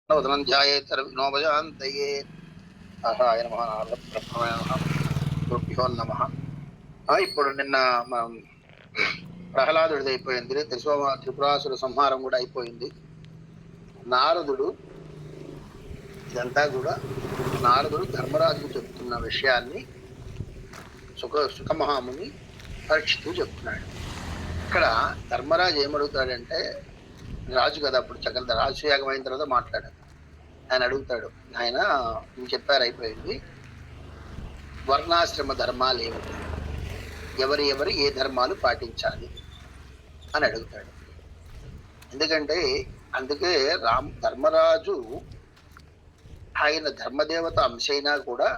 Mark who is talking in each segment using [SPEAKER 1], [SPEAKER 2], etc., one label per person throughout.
[SPEAKER 1] నవదనం ధ్యాయేతర వినోభయాంతయే ఆహాయ నమః బ్రహ్మణే నమః గురుభ్యో నమః. ఇప్పుడు నిన్న ప్రహ్లాదుడిది అయిపోయింది, త్రిపురాసుర సంహారం కూడా అయిపోయింది. నారదుడు ఇదంతా కూడా నారదుడు ధర్మరాజుకు చెప్తున్న విషయాన్ని సుఖమహాముని పరీక్షితుడు చెప్తున్నాడు. ఇక్కడ ధర్మరాజు ఏమడుగుతాడంటే, రాజు కదా అప్పుడు చక్కగా రాజసుయాగం అయిన తర్వాత మాట్లాడాడు. ఆయన అడుగుతాడు, ఆయన నేను చెప్పారు అయిపోయింది, వర్ణాశ్రమ ధర్మాలు ఏమిటి, ఎవరు ఏ ధర్మాలు పాటించాలి అని అడుగుతాడు. ఎందుకంటే అందుకే ధర్మరాజు ఆయన ధర్మదేవత అంశైనా కూడా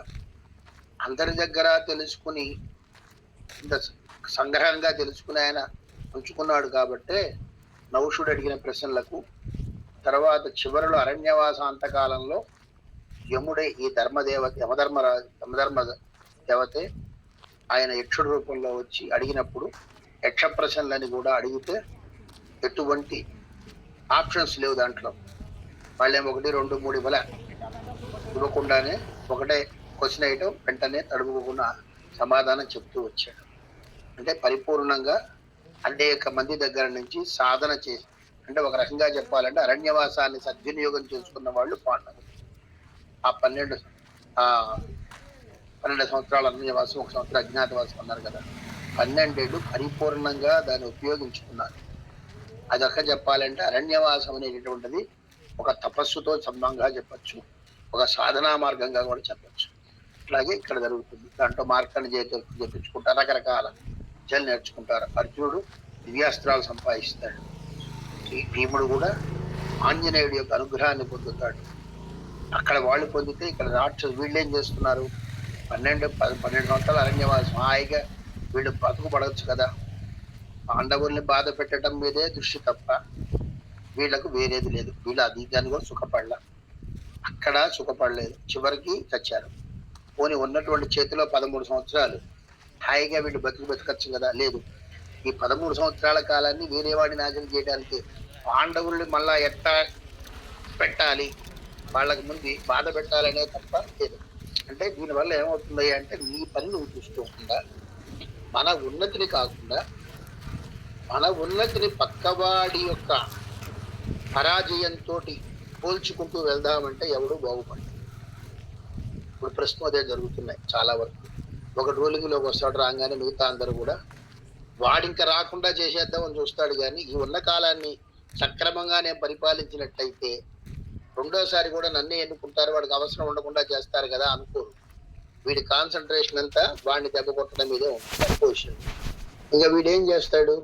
[SPEAKER 1] అందరి దగ్గర తెలుసుకుని ఇంత సంగ్రహంగా తెలుసుకుని ఆయన ఉంచుకున్నాడు. కాబట్టే నౌషుడు అడిగిన ప్రశ్నలకు తర్వాత చివరిలో అరణ్యవాస అంతకాలంలో యముడే ఈ యమధర్మ దేవతే ఆయన యక్షుడి రూపంలో వచ్చి అడిగినప్పుడు యక్ష ప్రశ్నలని కూడా అడిగితే ఎటువంటి ఆప్షన్స్ లేవు దాంట్లో. వాళ్ళేమో 1, 2, 3 ఇవ్వకుండానే ఒకటే క్వశ్చన్ వేయటం, వెంటనే తడుపుకుండా సమాధానం చెప్తూ వచ్చాడు. అంటే పరిపూర్ణంగా అనేక మంది దగ్గర నుంచి సాధన చేసి, అంటే ఒక రకంగా చెప్పాలంటే అరణ్యవాసాన్ని సద్వినియోగం చేసుకున్న వాళ్ళు పాండవులు. ఆ 12 సంవత్సరాలు అరణ్యవాసం, 1 సంవత్సరం అజ్ఞాతవాసం అన్నారు కదా, 12 ఏళ్ళు పరిపూర్ణంగా దాన్ని ఉపయోగించుకున్నారు. అదొక్క చెప్పాలంటే అరణ్యవాసం అనేటటువంటిది ఒక తపస్సుతో సంబంధంగా చెప్పచ్చు, ఒక సాధనా మార్గంగా కూడా చెప్పచ్చు. అట్లాగే ఇక్కడ జరుగుతుంది. దాంట్లో మార్కాన్ని చేపించుకుంటారు, రకరకాల విద్యలు నేర్చుకుంటారు. అర్జునుడు దివ్యాస్త్రాలు సంపాదిస్తాడు, భీముడు కూడా ఆంజనేయుడి యొక్క అనుగ్రహాన్ని పొందుతాడు. అక్కడ వాళ్ళు పొందితే ఇక్కడ వీళ్ళు ఏం చేస్తున్నారు, 12 సంవత్సరాలు అరణ్యవాసం హాయిగా వీళ్ళు బతుకుపడవచ్చు కదా. పాండవుల్ని బాధ పెట్టడం మీదే దృష్టి తప్ప వీళ్ళకు వేరేది లేదు. వీళ్ళు దాన్ని కూడా సుఖపడలే, అక్కడ సుఖపడలేదు, చివరికి చచ్చారు. పోనీ ఉన్నటువంటి చేతిలో 13 సంవత్సరాలు హాయిగా వీళ్ళు బతకచ్చు కదా, లేదు. ఈ 13 సంవత్సరాల కాలాన్ని వేరే వాడిని నాశనం చేయడానికి పాండవుల్ని మళ్ళా ఎట్లా పెట్టాలి, వాళ్ళకి ముందు బాధ పెట్టాలనే తప్ప లేదు. అంటే దీనివల్ల ఏమవుతుంది అంటే, నీ పని నువ్వు చూసుకోకుండా మన ఉన్నతిని కాకుండా మన ఉన్నతిని పక్కవాడి యొక్క పరాజయంతో పోల్చుకుంటూ వెళ్దామంటే ఎవడు బాగుపడదు. ఇప్పుడు ప్రశ్న అదే జరుగుతున్నాయి చాలా వరకు. ఒక రోలింగ్లోకి వస్తాడు, రాగానే మిగతా అందరూ కూడా వాడింక రాకుండా చేసేద్దామని చూస్తాడు. కానీ ఈ ఉన్న కాలాన్ని సక్రమంగా నేను పరిపాలించినట్లయితే రెండోసారి కూడా నన్నే ఎన్నుకుంటారు, వాడికి అవసరం ఉండకుండా చేస్తారు కదా అనుకోరు. వీడి కాన్సన్ట్రేషన్ అంతా వాడిని దెబ్బ కొట్టడం మీదే ఉంటుంది పొజిషన్. ఇంకా వీడేం చేస్తాడు,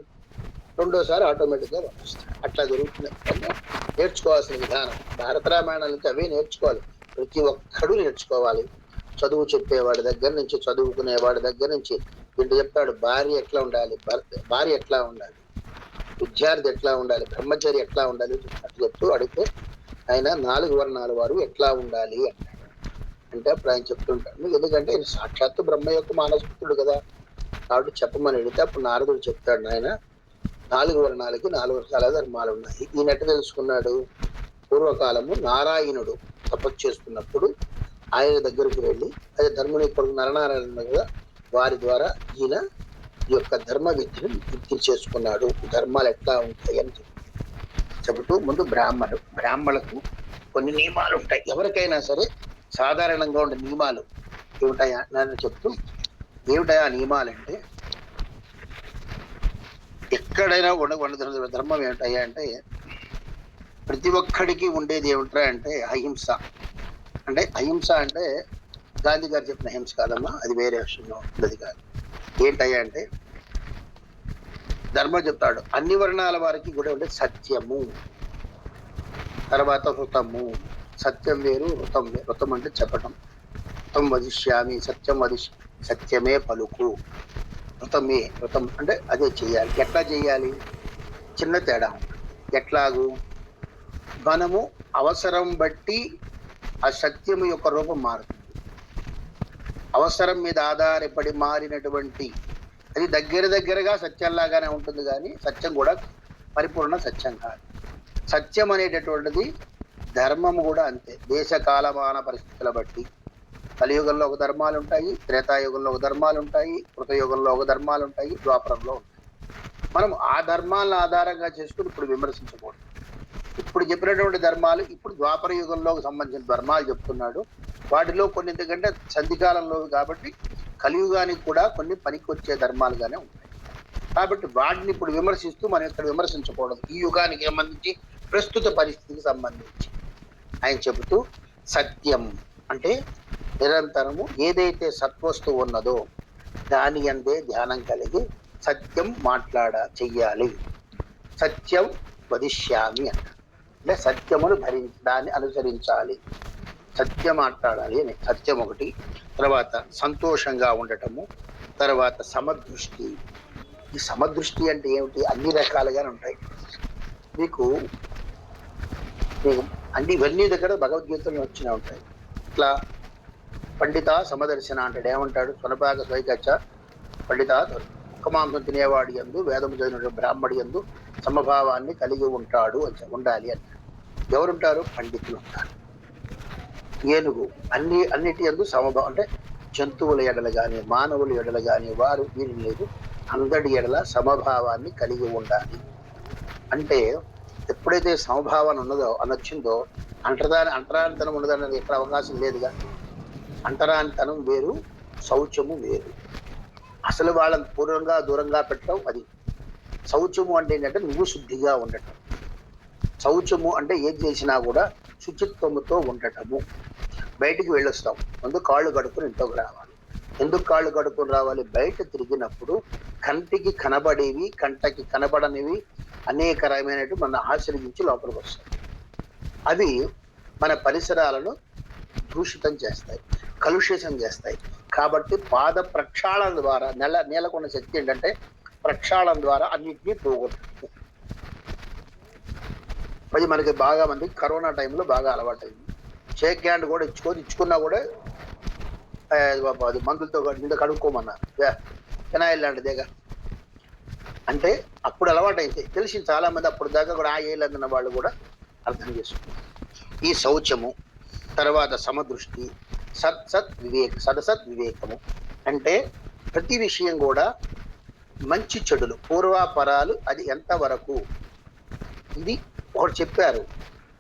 [SPEAKER 1] రెండోసారి ఆటోమేటిక్గా వస్తాడు. అట్లా జరుగుతుంది. నేర్చుకోవాల్సిన విధానం భారత రామాయణానికి అవే నేర్చుకోవాలి. ప్రతి ఒక్కడు నేర్చుకోవాలి. చదువు చెప్పేవాడి దగ్గర నుంచి, చదువుకునేవాడి దగ్గర నుంచి వీళ్ళు చెప్తాడు, భార్య ఎట్లా ఉండాలి, భార్య ఎట్లా ఉండాలి, విద్యార్థి ఎట్లా ఉండాలి, బ్రహ్మచర్య ఎట్లా ఉండాలి అట్లా చెప్తూ అడిగితే ఆయన 4 వర్ణాల వారు ఎట్లా ఉండాలి అంటాడు. అంటే అప్పుడు ఆయన చెప్తుంటాడు, ఎందుకంటే ఆయన సాక్షాత్తు బ్రహ్మ యొక్క మానసపుత్రుడు కదా, కాబట్టి చెప్పమని అడిగితే అప్పుడు నారదుడు చెప్తాడు, ఆయన 4 వర్ణాలకి 4 రకాల ధర్మాలు ఉన్నాయి. ఈయనట్టు తెలుసుకున్నాడు. పూర్వకాలము నారాయణుడు తపస్సు చేస్తున్నప్పుడు ఆయన దగ్గరకు వెళ్ళి, అదే ధర్ముని కొడుకు నరనారాయణ కదా, వారి ద్వారా ఈయన ఈ యొక్క ధర్మ విద్యను చేసుకున్నాడు. ధర్మాలు ఎట్లా ఉంటాయి అని చెబుతూ ముందు బ్రాహ్మణులకు కొన్ని నియమాలు ఉంటాయి. ఎవరికైనా సరే సాధారణంగా ఉండే నియమాలు ఏమిటాయా నన్ను చెప్తూ, ఏమిటాయా నియమాలంటే, ఎక్కడైనా ఉండే ధర్మం ఏమిటాయా అంటే, ప్రతి ఒక్కడికి ఉండేది ఏమిటా అంటే అహింస. అంటే అహింస అంటే గాంధీ గారు చెప్పిన హింస కాదమ్మా, అది వేరే విషయంలో ఉంటుంది కాదు. ఏంటయ్యా అంటే ధర్మం చెప్తాడు, అన్ని వర్ణాల వారికి కూడా ఉండే సత్యము, తర్వాత హృతము. సత్యం వేరు, హృతం వేరు. హృతం అంటే చెప్పటం, హృతం వదిష్యామి, సత్యమే పలుకు. హృతం అంటే అదే చెయ్యాలి. ఎట్లా చెయ్యాలి, చిన్న తేడా ఉంటుంది. ఎట్లాగూ మనము అవసరం బట్టి ఆ సత్యము యొక్క రూపం మారుతుంది. అవసరం మీద ఆధారపడి మారినటువంటి అది దగ్గరగా సత్యంలాగానే ఉంటుంది, కానీ సత్యం కూడా పరిపూర్ణ సత్యం కాదు. సత్యం అనేటటువంటిది ధర్మము కూడా అంతే. దేశ కాలమాన పరిస్థితుల బట్టి కలియుగంలో ఒక ధర్మాలు ఉంటాయి, త్రేతాయుగంలో ఒక ధర్మాలు ఉంటాయి, కృతయుగంలో ఒక ధర్మాలు ఉంటాయి, ద్వాపరంలో ఉంటాయి. మనం ఆ ధర్మాలను ఆధారంగా చేసుకుని ఇప్పుడు విమర్శించకూడదు. ఇప్పుడు చెప్పినటువంటి ధర్మాలు ఇప్పుడు ద్వాపర యుగంలోకి సంబంధించిన ధర్మాలు చెప్తున్నాడు. వాటిలో కొన్ని ఎందుకంటే సంధికాలంలో కాబట్టి కలియుగానికి కూడా కొన్ని పనికి వచ్చే ధర్మాలుగానే ఉంటాయి. కాబట్టి వాటిని ఇప్పుడు విమర్శిస్తూ మనం ఇక్కడ విమర్శించకూడదు. ఈ యుగానికి సంబంధించి ప్రస్తుత పరిస్థితికి సంబంధించి ఆయన చెబుతూ, సత్యం అంటే నిరంతరము ఏదైతే సత్వస్తువు ఉన్నదో దాని అందే ధ్యానం కలిగి సత్యం చెయ్యాలి. సత్యం వదిష్యామి అంటే సత్యమును దాన్ని అనుసరించాలి, సత్యం మాట్లాడాలి అని. సత్యం ఒకటి. తర్వాత సంతోషంగా ఉండటము. తర్వాత సమదృష్టి. ఈ సమదృష్టి అంటే ఏమిటి? అన్ని రకాలుగానే ఉంటాయి మీకు అన్ని ఇవన్నీ దగ్గర భగవద్గీతలో వచ్చినా ఉంటాయి. ఇట్లా పండిత సమదర్శన అంటాడు. ఏమంటాడు? స్వనపాక స్వైకచ్చ పండిత ఒక్కమాంసం తినేవాడి యందు వేదము చదివిన బ్రాహ్మడి యందు సమభావాన్ని కలిగి ఉంటాడు అని ఉండాలి అంటాడు. ఎవరుంటారు? పండితులు ఉంటారు. ఏనుగు అన్నిటి యందు సమభావం అంటే జంతువుల ఎడల కానీ మానవుల ఎడల కానీ వారు వీరి లేదు అందరి ఎడల సమభావాన్ని కలిగి ఉండాలి. అంటే ఎప్పుడైతే సమభావం ఉన్నదో అనొచ్చిందో అంటరానితనం ఉన్నదన్నది ఎక్కడ అవకాశం లేదుగా. అంటరానితనం వేరు, శౌచము వేరు. అసలు వాళ్ళని పూర్వంగా దూరంగా పెట్టడం అది. శౌచము అంటే ఏంటంటే నువ్వు శుద్ధిగా ఉండటం. శౌచము అంటే ఏది చేసినా కూడా శుచిత్వముతో ఉండటము. బయటికి వెళ్ళొస్తాం, ముందు కాళ్ళు కడుక్కుని ఇంట్లోకి రావాలి. ఎందుకు కాళ్ళు కడుక్కుని రావాలి? బయట తిరిగినప్పుడు కంటికి కనబడేవి కంటకి కనబడనివి అనేక రకమైనవి మన ఆశ్రయించి లోపలికి వస్తాయి. అవి మన పరిసరాలను దూషితం చేస్తాయి, కలుషితం చేస్తాయి. కాబట్టి పాద ప్రక్షాళన ద్వారా నేలకొన్న శక్తి ఏంటంటే ప్రక్షాళన ద్వారా అన్నింటినీ పోగొట్టు. అది మనకి బాగా మంది కరోనా టైంలో బాగా అలవాటైంది. షేక్ హ్యాండ్ కూడా ఇచ్చుకున్నా కూడా అది మందులతో నిండా కడుక్కోమన్నారు. ఫినాయిల్ లాంటిదేగా. అంటే అప్పుడు అలవాటైతే తెలిసింది చాలా మంది. అప్పుడు దాకా కూడా ఏళ్ళందున్న వాళ్ళు కూడా అర్థం చేసుకున్నారు. ఈ శౌచము, తర్వాత సమదృష్టి, సదసత్ వివేకము అంటే ప్రతి విషయం కూడా మంచి చెడులు పూర్వాపరాలు అది ఎంతవరకు, ఇది ఒకటి చెప్పారు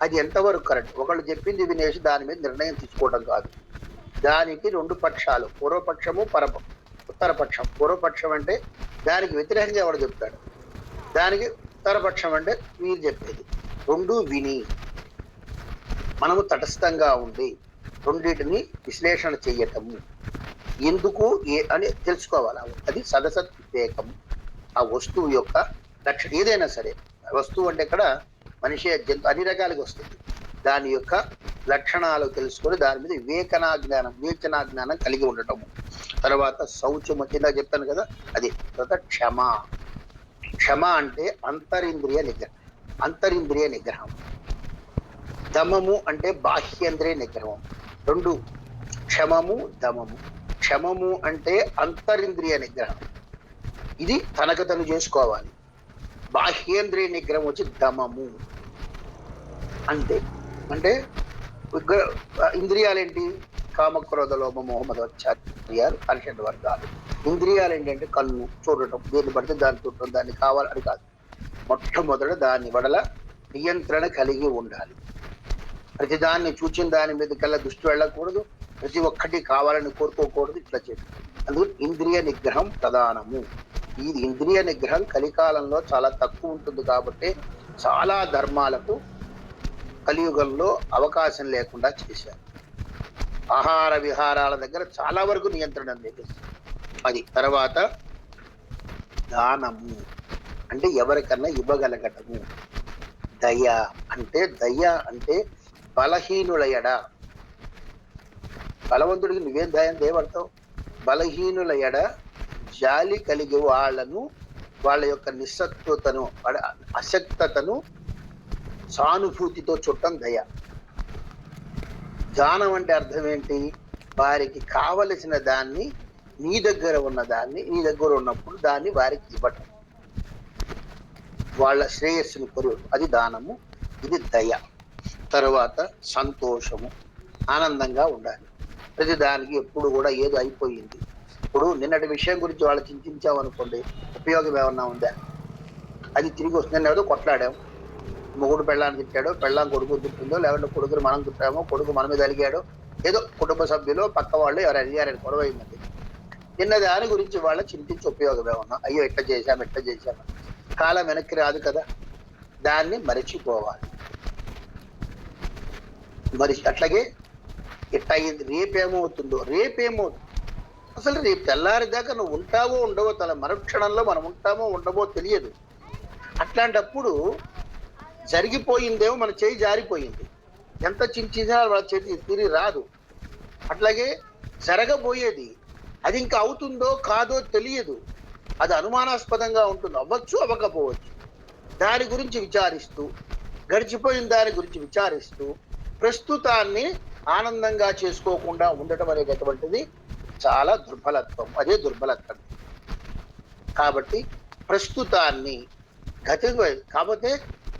[SPEAKER 1] అది ఎంతవరకు కరెక్ట్, ఒకళ్ళు చెప్పింది వినేసి దాని మీద నిర్ణయం తీసుకోవడం కాదు. దానికి రెండు పక్షాలు, పూర్వపక్షము ఉత్తరపక్షం. పూర్వపక్షం అంటే దానికి వ్యతిరేకంగా ఎవడు చెప్తాడు, దానికి ఉత్తరపక్షం అంటే వీరు చెప్పేది. రెండు విని మనము తటస్థంగా ఉండి రెండింటిని విశ్లేషణ చెయ్యటము. ఎందుకు అని తెలుసుకోవాలి. అది సదసత్ వివేకము. ఆ వస్తువు యొక్క లక్షణం ఏదైనా సరే, వస్తువు అంటే ఇక్కడ మనిషి జంతు అన్ని రకాలుగా వస్తుంది. దాని యొక్క లక్షణాలు తెలుసుకొని దాని మీద వివేచనా జ్ఞానం కలిగి ఉండటము. తర్వాత శౌచము కింద చెప్పాను కదా అది. తర్వాత క్షమ అంటే అంతరింద్రియ నిగ్రహం. దమము అంటే బాహ్యేంద్రియ నిగ్రహం. రెండు, క్షమము దమము. క్షమము అంటే అంతరింద్రియ నిగ్రహం, ఇది తను చేసుకోవాలి. బాహ్యేంద్రియ నిగ్రహం వచ్చి దమము. అంతే. అంటే ఇంద్రియాలు ఏంటి? కామక్రోధ లోభ మోహ మద ఇంద్రియాలు, అరిషడ్ వర్గాలు. ఇంద్రియాలు ఏంటంటే కన్ను చూడటం, దేన్ని పడితే దాన్ని చూడటం, దాన్ని కావాలని కాదు. మొట్టమొదట దాని వడల నియంత్రణ కలిగి ఉండాలి. ప్రతిదాన్ని చూచిన దాని మీద కల్లా దృష్టి వెళ్ళకూడదు, ప్రతి ఒక్కటి కావాలని కోరుకోకూడదు. ఇట్లా చేయాలి. అందుకు ఇంద్రియ నిగ్రహం ప్రధానము. ఈ ఇంద్రియ నిగ్రహం కలికాలంలో చాలా తక్కువ ఉంటుంది కాబట్టి చాలా ధర్మాలకు కలియుగంలో అవకాశం లేకుండా చేశారు. ఆహార విహారాల దగ్గర చాలా వరకు నియంత్రణ లేదు. అది. తర్వాత దానము అంటే ఎవరికన్నా ఇవ్వగలగటము. దయ అంటే బలహీనుల ఎడ, బలవంతుడికి నువ్వేం దయం దేవడతావు? బలహీనుల ఎడ జాలి కలిగి వాళ్ళ యొక్క నిస్సత్వతను, అశక్తతను సానుభూతితో చుట్టం దయ. దానం అంటే అర్థం ఏంటి? వారికి కావలసిన దాన్ని, నీ దగ్గర ఉన్నప్పుడు దాన్ని వారికి ఇవ్వటం, వాళ్ళ శ్రేయస్సుని కొరు, అది దానము. ఇది దయ. తరువాత సంతోషము, ఆనందంగా ఉండాలి. ప్రతిదానికి ఎప్పుడు కూడా ఏదో అయిపోయింది. ఇప్పుడు నిన్నటి విషయం గురించి వాళ్ళు చింతించామనుకోండి, ఉపయోగం ఏమన్నా ఉందా? అది తిరిగి వస్తుంది. ఏదో కొట్లాడాం, మొగుడు పెళ్ళాన్ని తిట్టాడో, పెళ్ళాం కొడుకు తిట్టిందో, లేకుంటే కొడుకుని మనం తిట్టామో, కొడుకు మన మీద అలిగాడో, ఏదో కుటుంబ సభ్యులు పక్క వాళ్ళు ఎవరు అడిగారని గొడవ అయిందండి. నిన్న దాని గురించి వాళ్ళ చింతించి ఉపయోగం ఏమన్నా? అయ్యో ఎట్లా చేశాం కాలం వెనక్కి రాదు కదా, దాన్ని మరిచిపోవాలి. అట్లాగే ఎట్ట అయ్యింది, రేపేమవుతుందో, అసలు రేపు తెల్లారిదాకా నువ్వు ఉంటావో ఉండవో, మరుక్షణంలో మనం ఉంటామో ఉండవో తెలియదు. అట్లాంటప్పుడు జరిగిపోయిందేమో, మన చేయి జారిపోయింది, ఎంత చించినా వాళ్ళ చేతి తిరిగి రాదు. అట్లాగే జరగబోయేది, అది ఇంకా అవుతుందో కాదో తెలియదు, అది అనుమానాస్పదంగా ఉంటుంది, అవ్వచ్చు అవ్వకపోవచ్చు. దాని గురించి విచారిస్తూ, గడిచిపోయిన దాని గురించి విచారిస్తూ ప్రస్తుతాన్ని ఆనందంగా చేసుకోకుండా ఉండటం అనేటటువంటిది చాలా దుర్బలత్వం. అదే దుర్బలత్వం. కాబట్టి ప్రస్తుతాన్ని కాకపోతే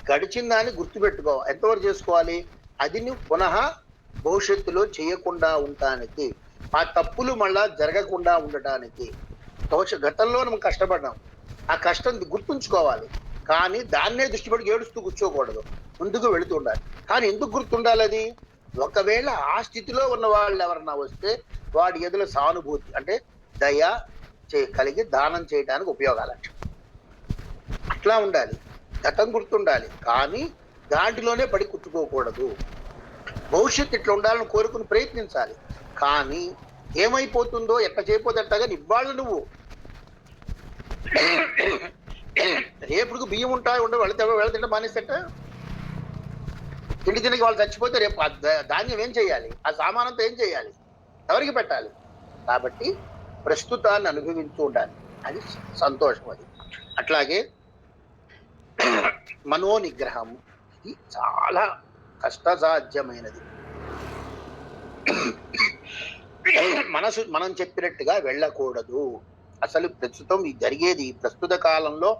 [SPEAKER 1] గడిచిన దాన్ని గుర్తుపెట్టుకోవాలి. ఎంతవరకు చేసుకోవాలి? అది నువ్వు పునః భవిష్యత్తులో చేయకుండా ఉండటానికి, ఆ తప్పులు మళ్ళా జరగకుండా ఉండటానికి. గతంలో మనం కష్టపడ్డాం, ఆ కష్టం గుర్తుంచుకోవాలి, కానీ దాన్నే దృష్టి పెట్టి ఏడుస్తూ కూర్చోకూడదు, ముందుకు వెళుతుండాలి. కానీ ఎందుకు గుర్తుండాలి అది? ఒకవేళ ఆ స్థితిలో ఉన్న వాళ్ళు ఎవరన్నా వస్తే వాడి ఎదుల సానుభూతి అంటే దయ కలిగి దానం చేయడానికి ఉపయోగాలు అట్లా ఉండాలి. గతం గుర్తుండాలి, కానీ దాంట్లోనే పడి కుట్టుకోకూడదు. భవిష్యత్తు ఇట్లా ఉండాలని కోరుకుని ప్రయత్నించాలి, కానీ ఏమైపోతుందో ఎట్లా చేయకపోతే అట్టగా ఇవ్వాలి. నువ్వు రేపుడికి బియ్యం ఉంటాయి ఉండవు, వెళితే మానేసేట తిండి తినకి వాళ్ళు చచ్చిపోతే రేపు ధాన్యం ఏం చేయాలి? ఆ సామానంతో ఏం చేయాలి? ఎవరికి పెట్టాలి? కాబట్టి ప్రస్తుతాన్ని అనుభవించు ఉండాలి, అది సంతోషం. అది అట్లాగే మనోనిగ్రహం, ఇది చాలా కష్టసాధ్యమైనది. మనసు మనం చెప్పినట్టుగా వెళ్ళకూడదు. అసలు ప్రస్తుతం జరిగేది, ప్రస్తుత కాలంలో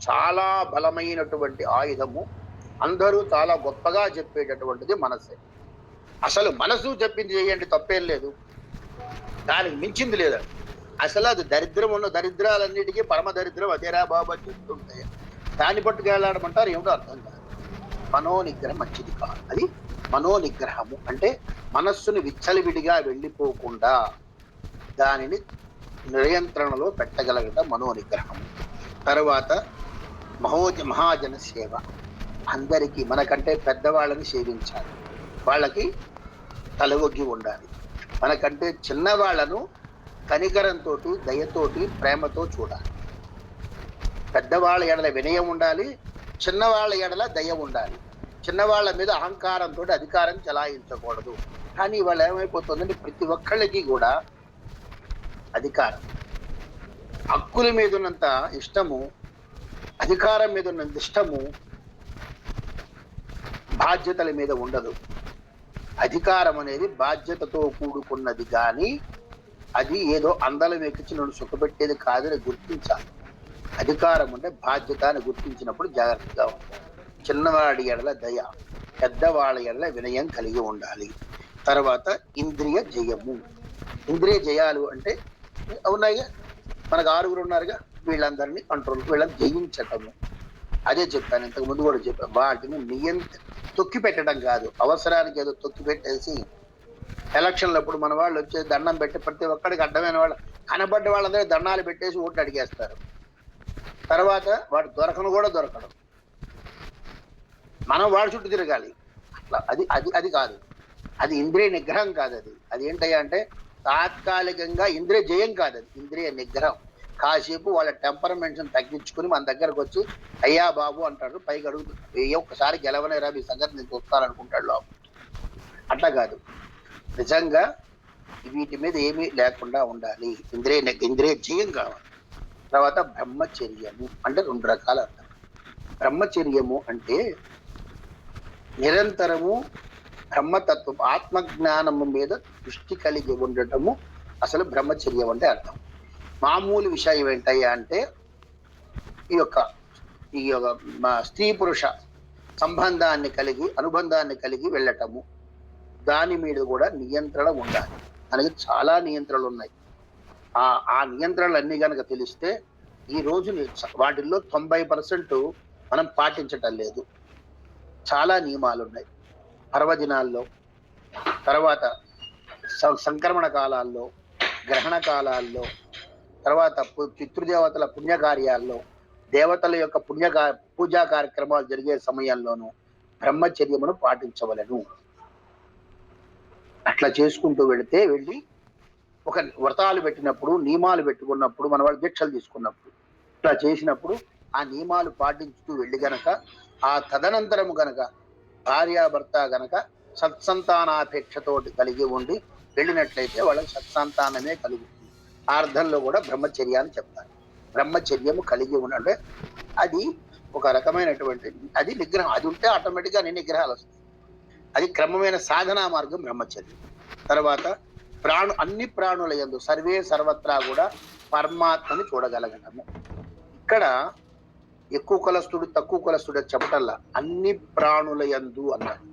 [SPEAKER 1] చాలా బలమైనటువంటి ఆయుధము, అందరూ చాలా గొప్పగా చెప్పేటటువంటిది మనసే. అసలు మనసు చెప్పింది చేయండి, తప్పేం లేదు, దానికి మించింది లేదు. అసలు అది దరిద్రం ఉన్న దరిద్రాలన్నిటికీ పరమ దరిద్రం అదేరా బాబా చెప్తుంటాయి. దాన్ని పట్టుకెళ్ళాడమంటారు, ఏమిటో అర్థం కాదు. మనోనిగ్రహం మంచిది కాదు. అది మనోనిగ్రహము అంటే మనస్సును విచ్చలవిడిగా వెళ్ళిపోకుండా దానిని నియంత్రణలో పెట్టగలగడం మనోనిగ్రహము. తర్వాత మహాజన సేవ, అందరికీ మనకంటే పెద్దవాళ్ళని సేవించాలి, వాళ్ళకి తలవొగ్గి ఉండాలి. మనకంటే చిన్నవాళ్లను కనికరంతో, దయతోటి, ప్రేమతో చూడాలి. పెద్దవాళ్ళ ఎడల వినయం ఉండాలి, చిన్నవాళ్ళ ఎడల దయ ఉండాలి. చిన్నవాళ్ళ మీద అహంకారంతో అధికారం చెలాయించకూడదు. కానీ వాళ్ళు ఏమైపోతుందంటే ప్రతి ఒక్కళ్ళకి కూడా అధికారం, హక్కుల మీద ఉన్నంత ఇష్టము, అధికారం మీద ఉన్నంత ఇష్టము బాధ్యతల మీద ఉండదు. అధికారం అనేది బాధ్యతతో కూడుకున్నది, కానీ అది ఏదో అందలం ఎక్కించి నన్ను సుఖపెట్టేది కాదని గుర్తించాలి. అధికారం అంటే బాధ్యత అని గుర్తించినప్పుడు జాగ్రత్తగా ఉండాలి. చిన్నవాడి ఎడల దయ, పెద్దవాళ్ళ ఎడల వినయం కలిగి ఉండాలి. తర్వాత ఇంద్రియ జయము. ఇంద్రియ జయాలు అంటే అవునాయిగా, మనకు 6 ఉన్నారుగా, వీళ్ళందరినీ కంట్రోల్, వీళ్ళని జయించటము. అదే చెప్పాను, ఇంతకు ముందు కూడా చెప్పాను. వాటిని తొక్కి పెట్టడం కాదు, అవసరానికి ఏదో తొక్కి పెట్టేసి ఎలక్షన్లప్పుడు మన వాళ్ళు వచ్చి దండం పెట్టి ప్రతి ఒక్కడికి అడ్డమైన వాళ్ళు కనబడ్డ వాళ్ళందరూ దండాలు పెట్టేసి ఓట్లు అడిగేస్తారు. తర్వాత వాడు దొరకడం, మనం వాడి చుట్టూ తిరగాలి. అట్లా అది కాదు, అది ఇంద్రియ నిగ్రహం కాదు. అది ఏంటయ్యా అంటే తాత్కాలికంగా ఇంద్రియ జయం కాదు, అది ఇంద్రియ నిగ్రహం. కాసేపు వాళ్ళ టెంపర్మెంట్స్ తగ్గించుకుని మన దగ్గరకు వచ్చి అయ్యా బాబు అంటాడు, పైకి అడుగుతాడు, ఒక్కసారి గెలవనేరా మీ సంగతి నేను చూస్తాననుకుంటాడు లోపల. అట్లా కాదు, నిజంగా వీటి మీద ఏమీ లేకుండా ఉండాలి, ఇంద్రియ జయం కావాలి. తర్వాత బ్రహ్మచర్యము అంటే 2 రకాల అర్థం. బ్రహ్మచర్యము అంటే నిరంతరము బ్రహ్మతత్వం, ఆత్మజ్ఞానము మీద దృష్టి కలిగి ఉండటము అసలు బ్రహ్మచర్యం అంటే అర్థం. మామూలు విషయం ఏంటయ్యా అంటే ఈ యొక్క స్త్రీ పురుష సంబంధాన్ని కలిగి అనుబంధాన్ని కలిగి వెళ్ళటము, దాని మీద కూడా నియంత్రణ ఉండాలి. మనకి చాలా నియంత్రణలు ఉన్నాయి. ఆ నియంత్రణలు అన్ని కనుక తెలిస్తే ఈ రోజు వాటిల్లో 90% మనం పాటించటం లేదు. చాలా నియమాలు ఉన్నాయి. పర్వదినాల్లో, తర్వాత సంక్రమణ కాలాల్లో, గ్రహణ కాలాల్లో, తర్వాత పితృదేవతల పుణ్యకార్యాల్లో, దేవతల యొక్క పూజా కార్యక్రమాలు జరిగే సమయంలోనూ బ్రహ్మచర్యమును పాటించవలను. అట్లా చేసుకుంటూ వెళ్ళి ఒక వ్రతాలు పెట్టినప్పుడు, నియమాలు పెట్టుకున్నప్పుడు, మన వాళ్ళు దీక్షలు తీసుకున్నప్పుడు, ఇట్లా చేసినప్పుడు ఆ నియమాలు పాటించుతూ వెళ్ళి గనక ఆ తదనంతరము గనక భార్యాభర్త గనక సత్సంతానాపేక్షతోటి కలిగి ఉండి వెళ్ళినట్లయితే వాళ్ళకి సత్సంతానమే కలుగుతుంది. ఆ అర్థంలో కూడా బ్రహ్మచర్యాన్ని చెప్తారు. బ్రహ్మచర్యము కలిగి ఉండే అది ఒక రకమైనటువంటి అది నిగ్రహం. అది ఉంటే ఆటోమేటిక్గా అన్ని నిగ్రహాలు వస్తాయి. అది క్రమమైన సాధనా మార్గం బ్రహ్మచర్యం. తర్వాత అన్ని ప్రాణుల యందు సర్వే సర్వత్రా కూడా పరమాత్మని చూడగలగటము. ఇక్కడ ఎక్కువ కులస్తుడు తక్కువ కులస్తుడు చెప్పటల్లా అన్ని ప్రాణుల యందు అన్నాడు.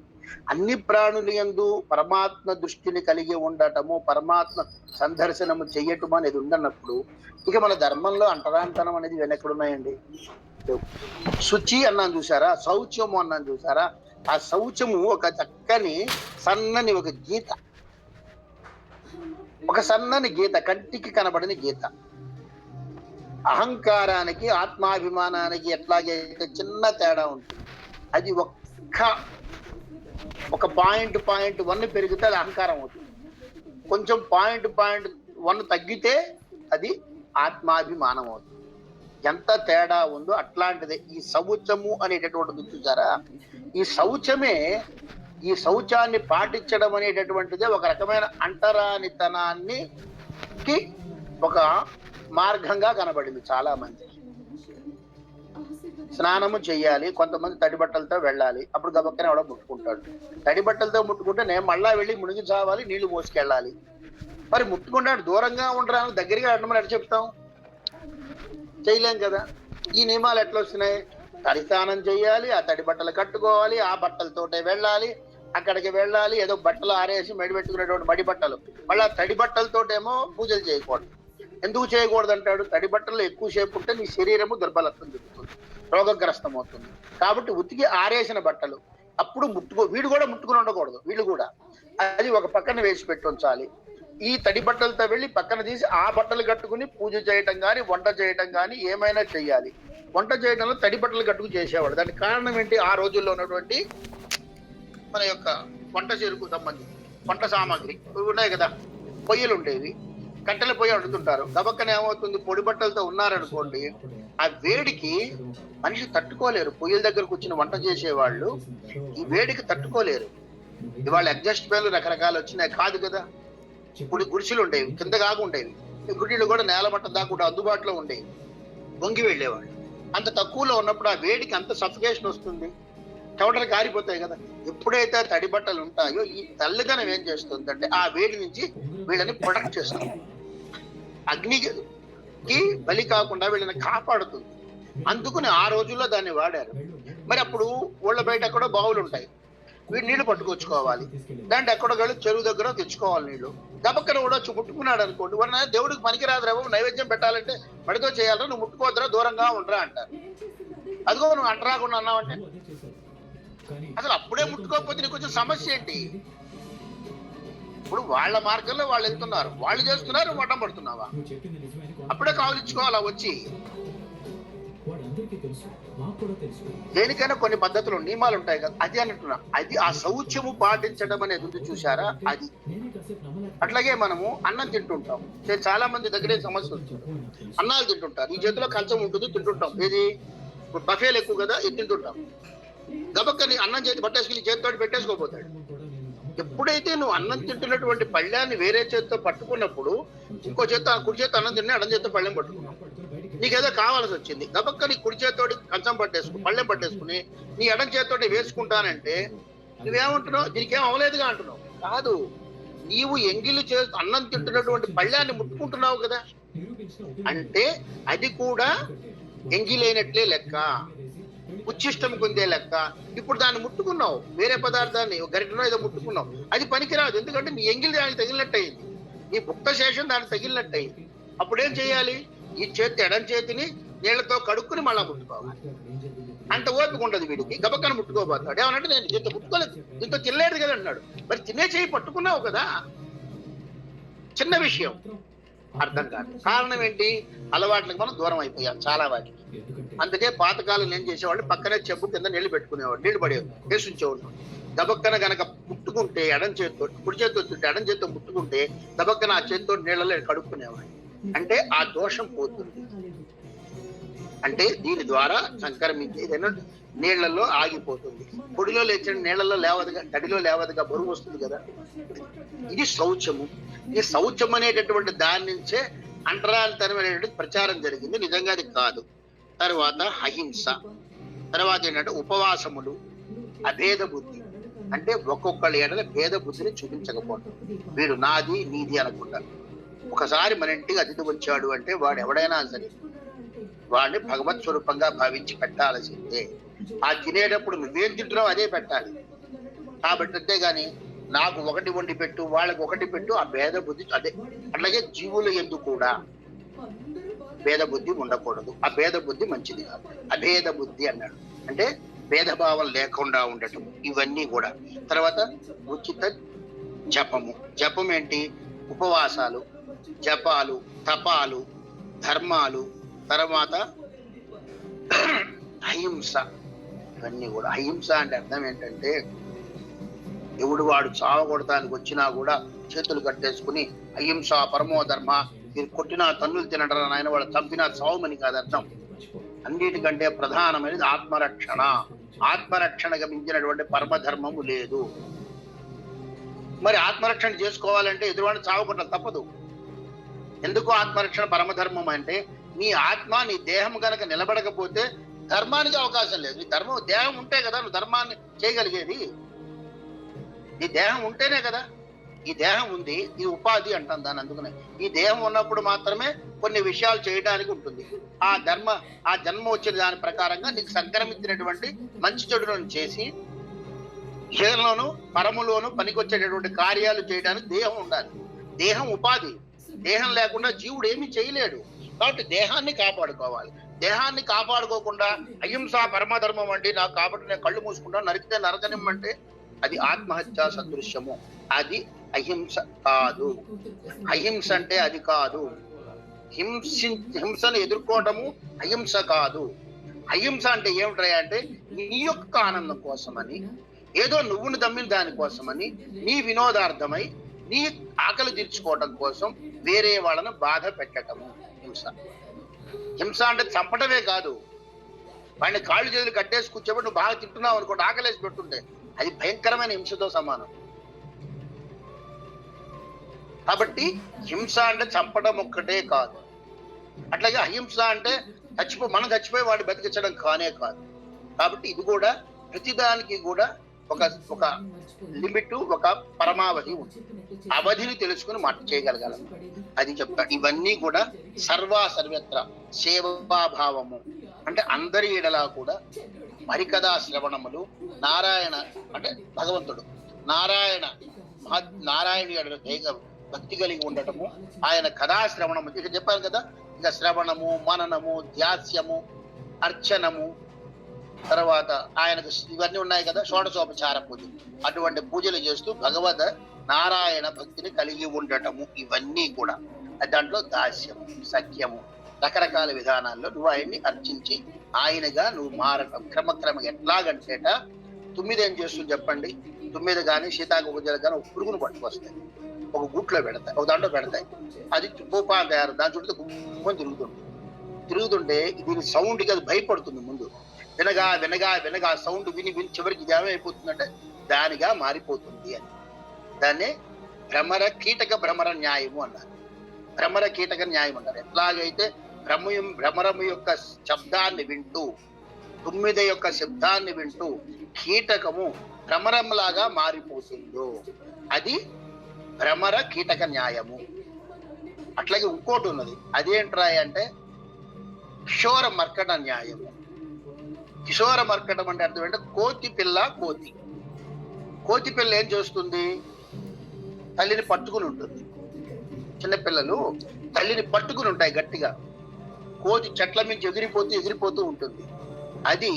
[SPEAKER 1] అన్ని ప్రాణుల యందు పరమాత్మ దృష్టిని కలిగి ఉండటము, పరమాత్మ సందర్శనము చెయ్యటం అనేది ఉండనప్పుడు ఇక మన ధర్మంలో అంటరాంతనం అనేది వెనక్కుడున్నాయండి. శుచి అన్నాను చూసారా, శౌచము అన్నాను చూసారా, ఆ శౌచము ఒక చక్కని సన్నని ఒక గీత, ఒక సన్నని గీత, కంటికి కనబడని గీత. అహంకారానికి ఆత్మాభిమానానికి ఎట్లాగైతే చిన్న తేడా ఉంటుంది, అది ఒక పాయింట్ 1 పెరిగితే అది అహంకారం అవుతుంది. కొంచెం పాయింట్ 1 తగ్గితే అది ఆత్మాభిమానం అవుతుంది. ఎంత తేడా ఉందో అట్లాంటిదే ఈ శౌచము అనేటటువంటిది చూసారా. ఈ శౌచమే, ఈ శౌచాన్ని పాటించడం అనేటటువంటిదే ఒక రకమైన అంటరానితనానికి ఒక మార్గంగా కనబడింది చాలా మంది. స్నానము చెయ్యాలి, కొంతమంది తడి బట్టలతో వెళ్ళాలి, అప్పుడు గబక్కనే ఎవడో ముట్టుకుంటాడు. తడి బట్టలతో ముట్టుకుంటే నేను మళ్ళా వెళ్ళి మునిగి చావాలి, నీళ్లు మోసుకెళ్ళాలి. మరి ముట్టుకుంటాడు, దూరంగా ఉండరా, దగ్గరగా అడమని ఎట్లా చెప్తాం? చేయలేం కదా. ఈ నియమాలు ఎట్లా వస్తున్నాయి? తడి స్నానం చెయ్యాలి, ఆ తడి బట్టలు కట్టుకోవాలి, ఆ బట్టలతోటే వెళ్ళాలి, అక్కడికి వెళ్ళాలి, ఏదో బట్టలు ఆరేసి మెడిపెట్టుకునేటువంటి మడి బట్టలు, మళ్ళీ తడి బట్టలతోటేమో పూజలు చేయకూడదు. ఎందుకు చేయకూడదు అంటాడు? తడి బట్టల్లో ఎక్కువసేపు ఉంటే నీ శరీరము దుర్బలత్వం చెందుతుంది, రోగగ్రస్తం అవుతుంది. కాబట్టి ఉతికి ఆరేసిన బట్టలు అప్పుడు వీడు కూడా ముట్టుకుని ఉండకూడదు. వీళ్ళు కూడా అది ఒక పక్కన వేసి పెట్టి ఉంచాలి. ఈ తడి బట్టలతో వెళ్ళి పక్కన తీసి ఆ బట్టలు కట్టుకుని పూజ చేయటం కానీ, వంట చేయటం కానీ ఏమైనా చెయ్యాలి. వంట చేయడంలో తడి బట్టలు కట్టుకు చేసేవాడు. దానికి కారణం ఏంటి? ఆ రోజుల్లో ఉన్నటువంటి మన యొక్క వంట చెరుకు సంబంధించి వంట సామాగ్రి ఉన్నాయి కదా, పొయ్యిలు ఉండేవి, కట్టెల పొయ్యి వండుతుంటారు. గబక్కన ఏమవుతుంది, పొడి బట్టలతో ఉన్నారనుకోండి, ఆ వేడికి మనిషి తట్టుకోలేరు. పొయ్యిల దగ్గరకు వచ్చిన వంట చేసేవాళ్ళు ఈ వేడికి తట్టుకోలేరు. ఇవాళ అడ్జస్ట్ పేర్లు రకరకాలు వచ్చినాయి కాదు కదా. ఇప్పుడు గుడిసెలు ఉండేవి, కింద కాగా ఉండేవి, గుడిలు కూడా నేల మట్టం దాకా కూడా అందుబాటులో ఉండేవి. వంగి వెళ్ళేవాళ్ళు. అంత తక్కువలో ఉన్నప్పుడు ఆ వేడికి అంత సఫికేషన్ వస్తుంది, చెమటలు కారిపోతాయి కదా. ఎప్పుడైతే తడి బట్టలు ఉంటాయో ఈ తల్లిదనం ఏం చేస్తుంది అంటే ఆ వేడి నుంచి వీళ్ళని ప్రొటెక్ట్ చేస్తుంది, అగ్నికి బలి కాకుండా వీళ్ళని కాపాడుతుంది. అందుకని ఆ రోజుల్లో దాన్ని వాడారు. మరి అప్పుడు ఊళ్ళ బయట ఎక్కడో బావులు ఉంటాయి, వీడు నీళ్లు పట్టుకొచ్చుకోవాలి, దాంట్లో ఎక్కడో వెళ్ళి చెరువు దగ్గర తెచ్చుకోవాలి నీళ్లు. గబక్కన కూడా వచ్చి ముట్టుకున్నాడు అనుకోండి, వాడు దేవుడికి పనికిరాదు రేవో, నైవేద్యం పెట్టాలంటే మడితో చేయాలరా, నువ్వు ముట్టుకోవద్దురా, దూరంగా ఉండరా అంటారు. అదిగో నువ్వు అంటరాకుండా అన్నావంటే అసలు అప్పుడే ముట్టుకోకపోతే నీకు కొంచెం సమస్య ఏంటి? ఇప్పుడు వాళ్ళ మార్గంలో వాళ్ళు వెళ్తున్నారు, వాళ్ళు చేస్తున్నారు, వడ్డం పడుతున్నావా? అప్పుడే కావలించుకోవాలా వచ్చి? దేనికైనా కొన్ని పద్ధతులు నియమాలు ఉంటాయి కదా, అది అంటున్నా. అది ఆ శౌచ్యము పాటించడం అనేది ఉంది చూసారా, అది. అట్లాగే మనము అన్నం తింటుంటాం, చాలా మంది దగ్గరే సమస్య వస్తుంది. అన్నాలు తింటుంటారు, ఈ చేతిలో కంచం ఉంటుంది, తింటుంటాం. ఏది బఫేలు ఎక్కువ కదా, ఇది తింటుంటాం. గబక్కని అన్నం చేతి పట్టేసుకుని చేతితో పెట్టేసుకోపోతాడు. ఎప్పుడైతే నువ్వు అన్నం తింటున్నటువంటి పళ్ళాన్ని వేరే చేతితో పట్టుకున్నప్పుడు ఇంకో చేత కుడి చేతి అన్నం తిన్నా ఎడం చేతితో పళ్ళెం పట్టుకున్నావు, నీకేదో కావాల్సి వచ్చింది. గబక్కని కుడి చేతితోటి కంచం పళ్ళెం పట్టేసుకుని నీ ఎడం చేతితోటి వేసుకుంటానంటే నువ్వేమంటున్నావు? దీనికి ఏం అవలేదుగా అంటున్నావు. కాదు, నీవు ఎంగిలి అన్నం తింటున్నటువంటి పళ్ళాన్ని ముట్టుకుంటున్నావు కదా, అంటే అది కూడా ఎంగిలైనట్లే లెక్క. ఉచ్చిష్టం కుందే లెక్క. ఇప్పుడు దాన్ని ముట్టుకున్నావు, వేరే పదార్థాన్ని గరిటలో ఏదో ముట్టుకున్నావు, అది పనికిరాదు. ఎందుకంటే నీ ఎంగిలి దానికి తగిలినట్టు అయింది, నీ భుక్త శేషం దానికి తగిలినట్టు అయింది. అప్పుడేం చేయాలి? ఈ చేతి ఎడం చేతిని నీళ్లతో కడుక్కుని మళ్ళా ముట్టుకోవాలి. అంత ఓపిక ఉండదు వీడికి, గబక్కన ముట్టుకోబోతాడు. ఏమనంటే నేను దీంతో ముట్టుకోలేదు, దీంతో తినలేదు కదా అన్నాడు. మరి తినే చేయి పట్టుకున్నావు కదా, చిన్న విషయం అర్థం కాదు. కారణం ఏంటి? అలవాట్లకు మనం దూరం అయిపోయాం చాలా వాటికి. అందుకే పాతకాలం ఏం చేసేవాళ్ళు, పక్కనే చెంబు కింద నీళ్లు పెట్టుకునేవాడు, నీళ్లు పడేవాడు, వేసి ఉంచేవాడు. దబక్కన గనక ముట్టుకుంటే ఎడం చేతితో, కుడి చేతితో తింటే ఎడం చేతితో ముట్టుకుంటే దబక్కన ఆ చేతితో నీళ్ళలో కడుక్కునేవాడు. అంటే ఆ దోషం పోతుంది. అంటే దీని ద్వారా సంక్రమించి ఏదైనా నీళ్లలో ఆగిపోతుంది. పొడిలో లేచిన నీళ్లలో లేవదుగా, తడిలో లేవదుగా, బరువు వస్తుంది కదా. ఇది శౌచము. ఈ శౌచం అనేటటువంటి దాని నుంచే అంటరానితనమైనటువంటి ప్రచారం జరిగింది. నిజంగా అది కాదు. తర్వాత అహింస, తర్వాత ఏంటంటే ఉపవాసములు, అభేద బుద్ధి. అంటే ఒక్కొక్కళ్ళ ఏడల భేద బుద్ధిని చూపించకపోవడం. వీడు నాది నీది అనకుండా. ఒకసారి మన ఇంటికి అతిథి వచ్చాడు అంటే వాడు ఎవడైనా సరే వాడిని భగవత్ స్వరూపంగా భావించి పెట్టాల్సిందే. ఆ తినేటప్పుడు నువ్వేం తింటున్నావు అదే పెట్టాలి. కాబట్టి అంతేగాని నాకు ఒకటి వండి పెట్టు, వాళ్ళకి ఒకటి పెట్టు, ఆ భేద బుద్ధి అదే. అట్లాగే జీవుల యందు కూడా భేద బుద్ధి ఉండకూడదు. ఆ భేద బుద్ధి మంచిది కాదు. అభేద బుద్ధి అన్నాడు అంటే భేదభావం లేకుండా ఉండటం. ఇవన్నీ కూడా. తర్వాత ఉచిత జపము. జపం ఏంటి? ఉపవాసాలు, జపాలు, తపాలు, ధర్మాలు, తర్వాత అహింస. ఇవన్నీ కూడా. అహింస అంటే అర్థం ఏంటంటే ఎవడు వాడు చావగొడటానికి వచ్చినా కూడా చేతులు కట్టేసుకుని అహింస పరమో ధర్మ, మీరు కొట్టినా తన్నులు తినడం ఆయన, వాళ్ళు చంపినా చావమని కాదు అర్థం. అన్నిటికంటే ప్రధానమైనది ఆత్మరక్షణ. ఆత్మరక్షణగా మించినటువంటి పరమధర్మము లేదు. మరి ఆత్మరక్షణ చేసుకోవాలంటే ఎదురువాడిని చావకుండా తప్పదు. ఎందుకు ఆత్మరక్షణ పరమధర్మం అంటే నీ ఆత్మ నీ దేహం కనుక నిలబడకపోతే ధర్మానికి అవకాశం లేదు. నీ ధర్మం దేహం ఉంటే కదా నువ్వు ధర్మాన్ని చేయగలిగేది. నీ దేహం ఉంటేనే కదా. ఈ దేహం ఉంది, ఈ ఉపాధి అంటాం దాన్ని. అందుకనే ఈ దేహం ఉన్నప్పుడు మాత్రమే కొన్ని విషయాలు చేయడానికి ఉంటుంది. ఆ జన్మ వచ్చిన దాని ప్రకారంగా నీకు సంక్రమించినటువంటి మంచి చెడులను చేసి ఇహలోను పరములోను పనికొచ్చేటటువంటి కార్యాలు చేయడానికి దేహం ఉండాలి. దేహం ఉపాధి. దేహం లేకుండా జీవుడు ఏమీ చేయలేడు. కాబట్టి దేహాన్ని కాపాడుకోవాలి. దేహాన్ని కాపాడుకోకుండా అహింస పరమధర్మం అంటే నాకు కాబట్టి నేను కళ్ళు మూసుకుంటా, నరికితే నరకనిమ్మంటే అది ఆత్మహత్యా సదృశ్యము. అది అహింస కాదు. అహింస అంటే అది కాదు. హింసను ఎదుర్కోవటము అహింస కాదు. అహింస అంటే ఏమిటా అంటే నీ యొక్క ఆనందం కోసమని, ఏదో నువ్వును దమ్మిన దానికోసమని, నీ వినోదార్థమై, నీ ఆకలి తీర్చుకోవటం కోసం వేరే వాళ్ళను బాధ పెట్టటము హింస. హింస అంటే చంపటమే కాదు. వాడిని కాళ్ళు చేతులు కట్టేసి కూర్చోబెట్టి నువ్వు బాగా తింటున్నావు అనుకోండి, ఆకలేసి పెట్టుంటే అది భయంకరమైన హింసతో సమానం. కాబట్టి హింస అంటే చంపడం ఒక్కటే కాదు. అట్లాగే అహింస అంటే మనం చచ్చిపోయి వాడిని బతికించడం కానే కాదు. కాబట్టి ఇది కూడా ప్రతిదానికి కూడా ఒక లిమిట్, ఒక పరమావధి ఉంది. అవధిని తెలుసుకుని మాట చేయగలగాలి. అది చెప్తాడు. ఇవన్నీ కూడా సర్వత్ర సేవాభావము అంటే అందరి ఎడలా కూడా హరికథా శ్రవణములు, నారాయణ అంటే భగవంతుడు నారాయణ భక్తి కలిగి ఉండటము, ఆయన కథాశ్రవణము. ఇక చెప్పాను కదా, ఇక శ్రవణము, మననము, ధ్యాస్యము, అర్చనము, తర్వాత ఆయనకు ఇవన్నీ ఉన్నాయి కదా, షోడశోపచార పూజలు. అటువంటి పూజలు చేస్తూ భగవద్ నారాయణ భక్తిని కలిగి ఉండటము. ఇవన్నీ కూడా దాంట్లో దాస్యము, సఖ్యము, రకరకాల విధానాల్లో నువ్వు ఆయన్ని అర్చించి ఆయనగా నువ్వు మారటం. క్రమక్రమంగా ఎట్లాగంటేట 9 ఏం చేస్తుంది చెప్పండి. 9 కానీ సీతాకోకజలు కానీ ఒక పురుగును పట్టుకొస్తాయి, ఒక గుట్లో పెడతాయి, ఒక దాంట్లో పెడతాయి. అది కూపాలు తయారు, దాని చుట్టూ గుమ్మని తిరుగుతుంటే దీని సౌండ్కి అది భయపడుతుంది. ముందు వినగా సౌండ్ విని చివరికి ఇది ఏమైపోతుందంటే దానిగా మారిపోతుంది అని. దాన్నే భ్రమర న్యాయము అన్నారు. భ్రమర కీటక న్యాయం అన్నారు. ఎట్లాగైతే భ్రమరము యొక్క శబ్దాన్ని వింటూ, 9 యొక్క శబ్దాన్ని వింటూ కీటకము భ్రమరంలాగా మారిపోతుందో అది భ్రమర కీటక న్యాయము. అట్లాగే ఇంకోటి ఉన్నది, అదేంట్రా అంటే క్షోర మర్కట న్యాయము. కిశోర మర్కటం అంటే అర్థం ఏంటంటే కోతి పిల్ల. కోతి పిల్ల ఏం చేస్తుంది? తల్లిని పట్టుకుని ఉంటుంది. చిన్నపిల్లలు తల్లిని పట్టుకుని ఉంటాయి గట్టిగా. కోతి చెట్ల నుంచి ఎగిరిపోతూ ఉంటుంది. అది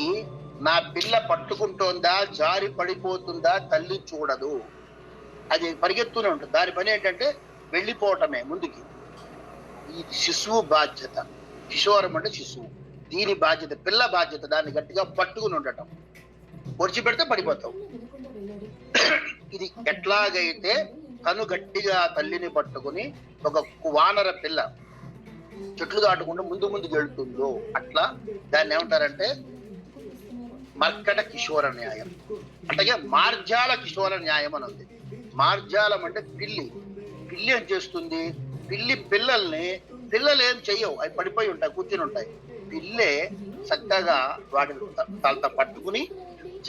[SPEAKER 1] నా పిల్ల పట్టుకుంటోందా, జారి పడిపోతుందా తల్లి చూడదు. అది పరిగెత్తూనే ఉంటుంది. దాని పని ఏంటంటే వెళ్ళిపోవటమే ముందుకి. ఇది శిశువు బాధ్యత. కిశోరం అంటే శిశువు. దీని బాధ్యత, పిల్ల బాధ్యత దాన్ని గట్టిగా పట్టుకుని ఉండటం. పొడిచి పెడితే పడిపోతావు. ఇది ఎట్లాగైతే తను గట్టిగా తల్లిని పట్టుకుని ఒక వానర పిల్ల చెట్లు దాటకుండా ముందుకు వెళ్తుందో అట్లా దాన్ని ఏమంటారంటే మర్కట కిశోర న్యాయం. అలాగే మార్జాల కిశోర న్యాయం అని ఉంది. మార్జాలం అంటే పిల్లి ఏం చేస్తుంది? పిల్లలు ఏం చెయ్యవు, అవి పడిపోయి ఉంటాయి, కూర్చుని ఉంటాయి. పిల్లే చక్కగా వాటిని తలతో పట్టుకుని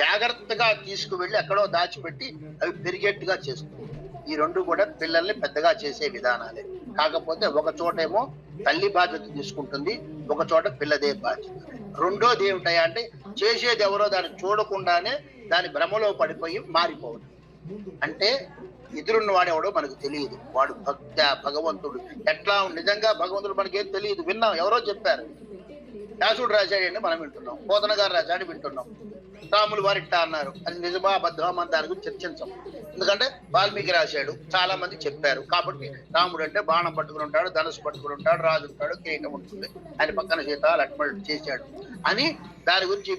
[SPEAKER 1] జాగ్రత్తగా తీసుకువెళ్ళి ఎక్కడో దాచిపెట్టి అవి పెరిగేట్టుగా చేస్తుంది. ఈ రెండు కూడా పిల్లల్ని పెద్దగా చేసే విధానాలే. కాకపోతే ఒక చోటేమో తల్లి బాధ్యత తీసుకుంటుంది, ఒక చోట పిల్లదే బాధ్యత. రెండోది ఏమిటాయా అంటే చేసేది ఎవరో దాన్ని చూడకుండానే దాని భ్రమలో పడిపోయి మారిపోవడం. అంటే ఎదురున్న వాడెవడో మనకు తెలియదు. వాడు భగవంతుడు ఎట్లా నిజంగా భగవంతుడు మనకేం తెలియదు. విన్నాం, ఎవరో చెప్పారు. వ్యాసుడు రాశాడండి మనం వింటున్నాం, పోతన గారు రాశాడు వింటున్నాం, రాములు వారు ఇట్టా అన్నారు. అది నిజమా అబద్ధమా మన దాని గురించి చర్చించాం. ఎందుకంటే వాల్మీకి రాశాడు, చాలా మంది చెప్పారు. కాబట్టి రాముడు అంటే బాణం పట్టుకుని ఉంటాడు, ధనుసు పట్టుకుని ఉంటాడు, రాజు ఉంటాడు, కిరీటం ఉంటుంది, ఆయన పక్కన సీత లక్ష్మణుడు చేశాడు అని దాని గురించి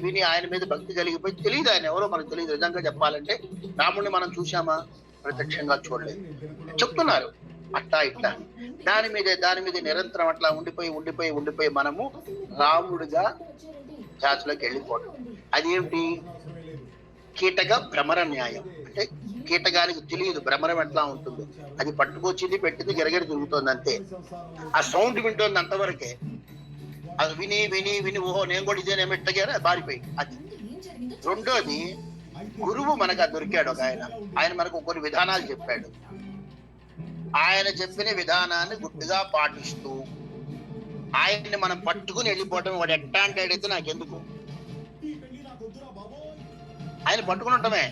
[SPEAKER 1] విని ఆయన మీద భక్తి కలిగిపోయి తెలియదు. ఆయన ఎవరో మనకు తెలియదు. నిజంగా చెప్పాలంటే రాముడిని మనం చూసామా? ప్రత్యక్షంగా చూడలేదు. చెప్తున్నారు అట్లా ఇట్లా. దాని మీద నిరంతరం అట్లా ఉండిపోయి మనము రాముడిగా జాతిలోకి వెళ్ళిపోవడం. అదేమిటి? కీటక భ్రమర న్యాయం. అంటే కీటకానికి తెలియదు భ్రమరం ఎట్లా ఉంటుందో. అది పట్టుకొచ్చింది, పెట్టింది, గిరగిరి తిరుగుతోంది అంతే. ఆ సౌండ్ వింటోంది అంతవరకే. అది విని ఓహో నేను కూడా ఇదేనేమో ఇట్టగానే బారిపోయి. అది రెండోది, గురువు మనకు దొరికాడు ఒక ఆయన మనకు కొన్ని విధానాలు చెప్పాడు. ఆయన చెప్పిన విధానాన్ని గుడ్డిగా పాటిస్తూ ఆయన్ని మనం పట్టుకుని వెళ్ళిపోవటం. వాడు ఎట్టా అంటాడైతే నాకెందుకు, ఆయన పట్టుకుని ఉండటమే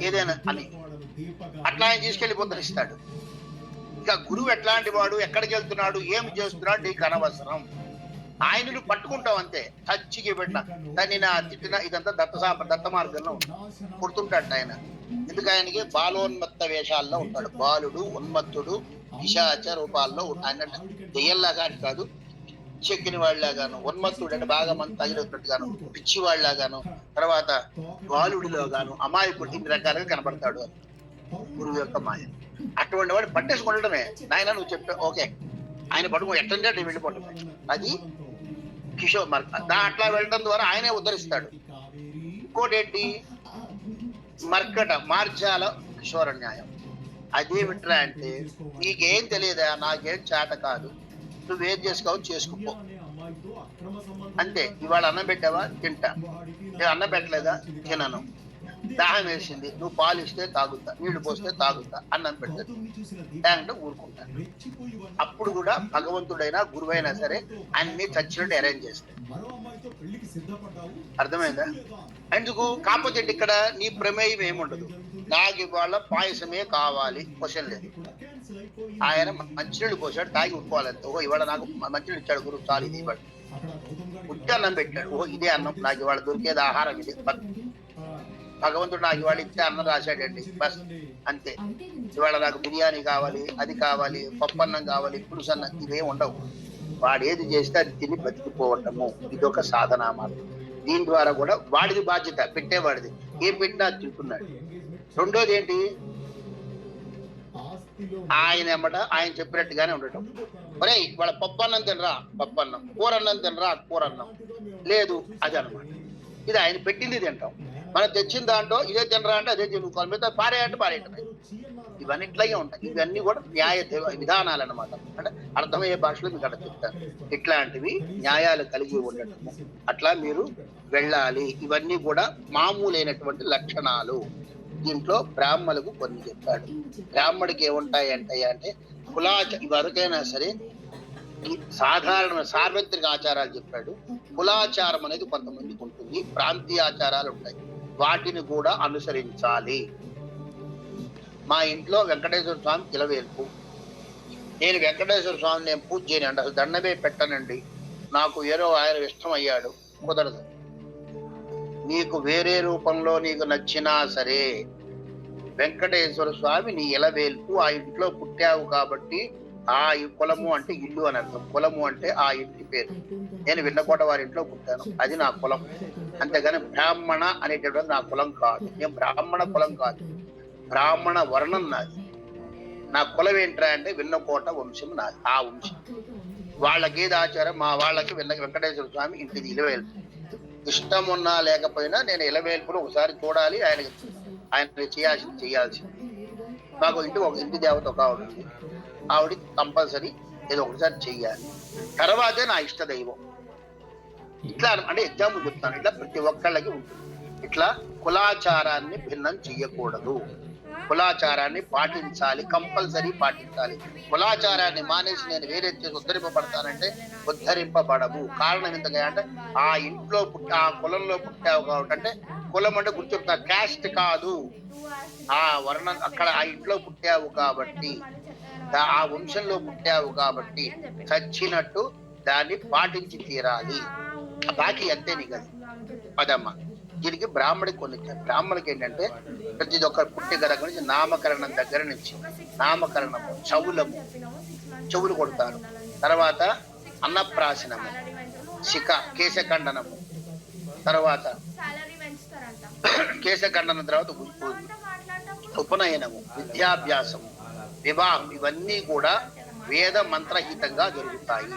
[SPEAKER 1] ఏదైనా అని అట్లా ఆయన తీసుకెళ్ళిపోతారు ఇస్తాడు. ఇంకా గురువు ఎట్లాంటి వాడు, ఎక్కడికి వెళ్తున్నాడు, ఏమి చేస్తున్నాడు నీకు అనవసరం. ఆయనను పట్టుకుంటావు అంతే. చచ్చికి పెట్టిన దాన్ని తిట్టిన ఇదంతా దత్త మార్గంలో పుడుతుంటాడు ఆయన. ఎందుకు? ఆయనకి బాలోన్మత్త వేషాల్లో ఉంటాడు. బాలుడు, ఉన్మత్తుడు, పిశాచ రూపాల్లో ఆయన దెయ్యంలాగా కాదు, చెక్కిన వాళ్ళలాగాను, ఉన్మత్తుడు అంటే బాగా మంది తగిలినట్టుగాను, పిచ్చి వాళ్ళలాగాను, తర్వాత బాలుడిలో గాను, అమాయకుడు, ఇన్ని రకాలుగా కనబడతాడు అని గురువు యొక్క మాయ. అటువంటి వాడు పట్టేసుకుంటమే. నాయన నువ్వు చెప్పా ఓకే, ఆయన పట్టుకో ఎట్టంటే అట్లా వెళ్ళిపోవటమే. అది కిషోర్ అట్లా వెళ్ళడం ద్వారా ఆయనే ఉద్ధరిస్తాడు. ఇంకోటి ఏంటి? మర్కట మార్జాల కిశోర న్యాయం. అదేమిట్రా అంటే నీకేం తెలియదా, నాకేం చేత కాదు, నువ్వేం చేసుకోపో అంతే. ఇవాళ అన్నం పెట్టావా? తింటా. నేను అన్నం పెట్టలేదా? తినను. దాహం వేసింది, నువ్వు పాలు ఇస్తే తాగుతా, నీళ్లు పోస్తే తాగుతా, అన్నం పెడతా అంటే ఊరుకుంటా. అప్పుడు కూడా భగవంతుడైనా గురువైనా సరే అన్ని చచ్చినట్టు అరేంజ్ చేస్తాడు. అర్థమైందా? ఎందుకు? కాకపోతే ఇక్కడ నీ ప్రమేయం ఏముండదు. నాకు ఇవాళ పాయసమే కావాలి, క్వశ్చన్ లేదు. ఆయన మంచినీళ్ళు పోసాడు, తాగి ఉట్టుకోవాలంటే ఓహో ఇవాళ నాకు మంచినీళ్ళు ఇచ్చాడు గురువు, చాలు ఇది ఇవ్వండి. ఉట్టి అన్నం పెట్టాడు, ఓహో ఇదే అన్నం, నాకు ఇవాళ దొరికేది ఆహారం ఇది. భగవంతుడు నాకు ఇవాళ ఇచ్చే అన్నం రాశాడండి, బస్ అంతే. ఇవాళ నాకు బిర్యానీ కావాలి, అది కావాలి, పప్పన్నం కావాలి, పులుసన్నం, ఇవేం ఉండవు. వాడు ఏది చేస్తే అది తిని బతికిపోవటము. ఇదొక సాధనా మార్గం. దీని ద్వారా కూడా వాడిది బాధ్యత, పెట్టేవాడిది. ఏం పెట్టినా అది తింటున్నాడు. రెండోది ఏంటి? ఆయన చెప్పినట్టుగానే ఉండటం. ఒరే వాళ్ళ పప్పన్నం తినరా, పప్పన్నం, కూరన్నం తినరా, కూరన్నం లేదు, అది అన్నమాట. ఇది ఆయన పెట్టింది తింటాం. మనం తెచ్చిన దాంట్లో ఇదే తినరా అంటే అదే తినుకోవాలి, మిగతా పారేయంటే పారేయటమే. ఇవన్నీ ఇట్లాగే ఉంటాయి. ఇవన్నీ కూడా న్యాయ విధానాలు అన్నమాట. అంటే అర్థమయ్యే భాషలో మీకు అక్కడ చెప్తాను. ఇట్లాంటివి న్యాయాలు కలిగి ఉండటము, అట్లా మీరు వెళ్ళాలి. ఇవన్నీ కూడా మామూలైనటువంటి లక్షణాలు. దీంట్లో బ్రాహ్మణులకు కొన్ని చెప్పాడు. బ్రాహ్మడికి ఏముంటాయి అంటే కులాచ, వరకైనా సరే సాధారణ సార్వత్రిక ఆచారాలు చెప్పాడు. కులాచారం అనేది కొంతమందికి ఉంటుంది, ప్రాంతీయ ఆచారాలు ఉంటాయి, వాటిని కూడా అనుసరించాలి. మా ఇంట్లో వెంకటేశ్వర స్వామి ఇలవేల్పు. నేను వెంకటేశ్వర స్వామిని నేను పూజ చేయనండి, అసలు దండమే పెట్టనండి. నాకు ఏదో ఆయన ఇష్టం అయ్యాడు, కుదరదు. నీకు వేరే రూపంలో నీకు నచ్చినా సరే వెంకటేశ్వర స్వామి నీ ఇలవేల్పు. ఆ ఇంట్లో పుట్టావు కాబట్టి, ఆ కులము అంటే ఇల్లు అని అర్థం, కులము అంటే ఆ ఇంటి పేరు. నేను విన్నకోట వారి ఇంట్లో పుట్టాను, అది నా కులం. అంతేగాని బ్రాహ్మణ అనేటటువంటి నా కులం కాదు. నేను బ్రాహ్మణ కులం కాదు, బ్రాహ్మణ వర్ణం నాది. నా కులం ఏంట్రా అంటే విన్నకోట వంశం నాది. ఆ వంశం వాళ్ళకి ఏది ఆచారం, మా వాళ్ళకి వెంకటేశ్వర స్వామి ఇంటిది ఇలవేల్పు. ఇష్టం ఉన్నా లేకపోయినా నేను ఇలవేల్పును ఒకసారి చూడాలి, ఆయన చేయాల్సింది. మాకు ఒక ఇంటి దేవత ఒక ఆవిడ ఉంది, ఆవిడ కంపల్సరీ ఏదో ఒకసారి చెయ్యాలి. తర్వాతే నా ఇష్ట దైవం. ఇట్లా అంటే ఎగ్జాంపుల్ చెప్తాను, ఇట్లా ప్రతి ఒక్కళ్ళకి ఉంటుంది. ఇట్లా కులాచారాన్ని భిన్నం చెయ్యకూడదు, కులాచారాన్ని పాటించాలి, కంపల్సరీ పాటించాలి. కులాచారాన్ని మానేసి నేను వేరే చేసి ఉద్ధరింపబడతానంటే ఉద్ధరింపబడవు. కారణం ఎందుకంటే అంటే ఆ ఇంట్లో ఆ కులంలో పుట్టావు కాబట్టి. అంటే కులం అంటే గుర్తున్నా, క్యాస్ట్ కాదు, ఆ వర్ణం అక్కడ ఆ ఇంట్లో పుట్టావు కాబట్టి, ఆ వంశంలో పుట్టావు కాబట్టి చచ్చినట్టు దాన్ని పాటించి తీరాలి. బాకీ అంతే నీకు అది పదమ్మా. దీనికి బ్రాహ్మడికి కొన్ని బ్రాహ్మణికి ఏంటంటే ప్రతి ఒక్క పుట్టిన దగ్గర నుంచి నామకరణం దగ్గర నుంచి నామకరణము, చెవులు కొడతారు, తర్వాత అన్నప్రాశనము, కేశఖండనము, తర్వాత కేశఖండనం, తర్వాత ఉపనయనము, విద్యాభ్యాసము, వివాహం, ఇవన్నీ కూడా వేద మంత్రహితంగా జరుగుతాయి.